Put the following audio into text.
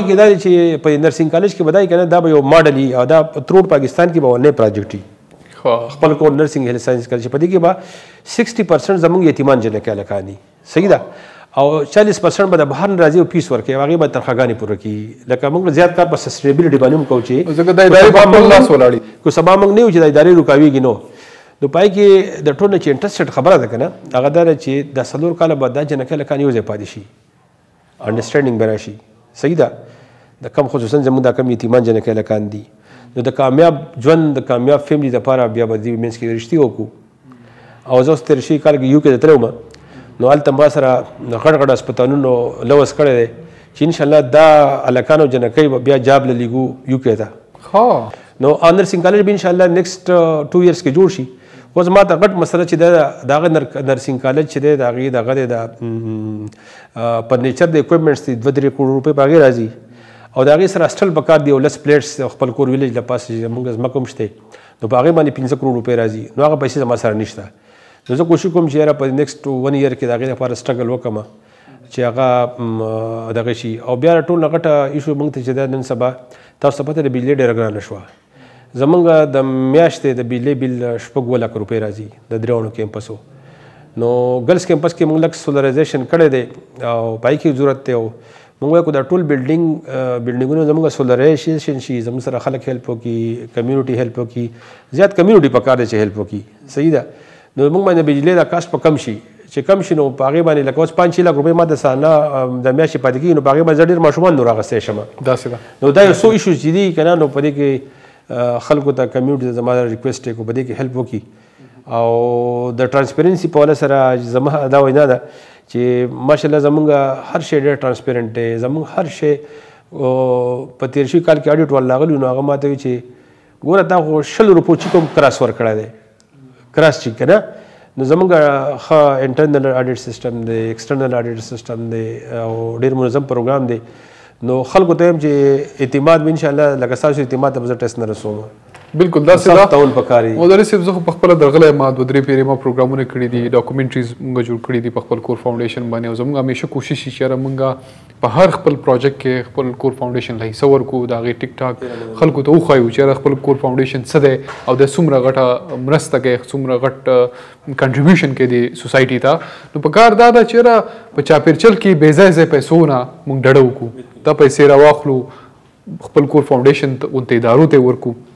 کې دا چې په نرسنګ کالج کې بدای کنه دا به یو ماډل ای او دا تروټ پاکستان کې به ونه پروجیکټ ای خپل کو نرسنګ هیلث ساينس کالج په دې کې به 60% زموږ یتیمان جنکه لکانی صحیح ده او 40% به د بهر راځي او پیس ورکي هغه به ترخګانی پوره کی لکه موږ زیات کار په سسټینبل باندې کوو چې ځکه د ادارې په خپل لاس ولاړی کو سبا موږ نه یو چې د ادارې رکاویږي نو نو پای کې د ټول چې انټرسټډ خبره ده کنه هغه دا چې د سلور کال بعد د جنکه لکانی یو ځای پاتې شي انډرستانډینګ براشي صحیح ده د کم خصوصا زموږ د کم یتیمان جنکه لکان دي نو د کامیاب ژوند د کامیاب فیملی لپاره بیا به د مینس کې رښتیا وکړو او زه اوس تېر شوي کال کې یو کې ته تللی نو هلته ما سره غټ غټ هسپتالونو لوس کړی دی چې انشاءالله دا هلکان او جنکۍ به بیا جاب له لیږو یو کې ته نو نرسنګ کالج به انشاءالله نیکسټ 2 ایئرس کې جوړ شي اوس ما ته غټ مسله چې د هغه نرسنګ کالج چې دی د هغې دغه دی د فرنیچر د اکوپمنټس دي 2-3 کروڑ روپۍ په هغې راځي او د هغې سره اسټل پکار دی او لس پلیټس خپل کور ویلیج له پاسه چې زموږ ځمکه هم شته نو په هغې باندې 15 کروڑ روپۍ راځي نو هغه پیسې زما سره نشته نو زه کوشش کوم چې یاره په نیکسټ 1 ایئر کې د هغې لپاره سټرګل وکړم چې هغه دغه شي او بیا ټول غټه ایشو موږ ته چې دا نن سبا تاسو ته پته د بجلۍ ډېره ګرانه شوه زموږ د میاشتې د بجلۍ بل 2 لک روپۍ راځي د دریاونو کیمپسو نو ګرلز کیمپس کې موږ لږ سولرایزیشن کړی دی او پای کې ضرورت دی او موږ وایو دا ټول بلډینګونه زموږ سولرایزیشن شي زموږ سره خلک هیلپ وکړي کمیونټي هیلپ وکړي زیات کمیونټي پکار دی چې هیلپ وکړي صحیح ده نو موږ باندې بجلۍ دا کاسټ په کم شي چې کم شي نو په هغې باندې لکه اوس 5 لک روپۍ ما د سالانه د میاشتې پاتې کېږي نو په هغې باندې زه ډېر ماشومان نور اخیستی شم داسې ده نو دا یو څو ایشوز چې دي که نه نو په دې کې خلکو ته کمیونټي ته زما ریکویسټ دی کو په دې کې هیلپ وکړي او د ټرانسپیرنسي په وجه سره زما دا وینا ده چې ماشاءالله زمونږ هر شی ډېر ټرانسپیرنټ دی زمونږ هر شی په تېر شوي کال کې اډیټ ول راغلي نو هغه ماته وایي چې ګوره تا خو 100 روپو چیک هم کراس ورکړی دی کراس چیک که نه نو زمونږ ښه انټرنل اډیټ سیسټم دی ایکسټرنل اډیټ سیسټم دی او ډېر منظم پروګرام دی نو خلکو ته یم چې اعتماد به انشاءالله لکه ستاسو اعتماد ته به زه ټیسټ نه رسوم بالکل داسې ده تول پکاري مولوي صاحب زه خو په خپله درغلی ما 2-3 پیرې ما پروګرامونه کړي دي ډاکومنټریز موږ جوړ کړي دي په خپل کور فاونډیشن باندې او زموږ همیشه کوشش چې یاره موږ په هر خپل پروجیکټ کې خپل کور فاونډیشن له حصه ورکړو د هغې ټیک ټاک خلکو ته وښایو چې یاره خپل کور فاونډیشن څه دی او د څومره غټه مرسته کوي څومره غټ کنټریبیوشن کوي د سوسایټي ته نو په کار دا ده چې یاره په چاپیرچل کې بې ځای ځای پیسو نه موږ ډډه وکړو دا پیسې راواخلو خپل کور فاونډیشن ته ادارو ته ورکړو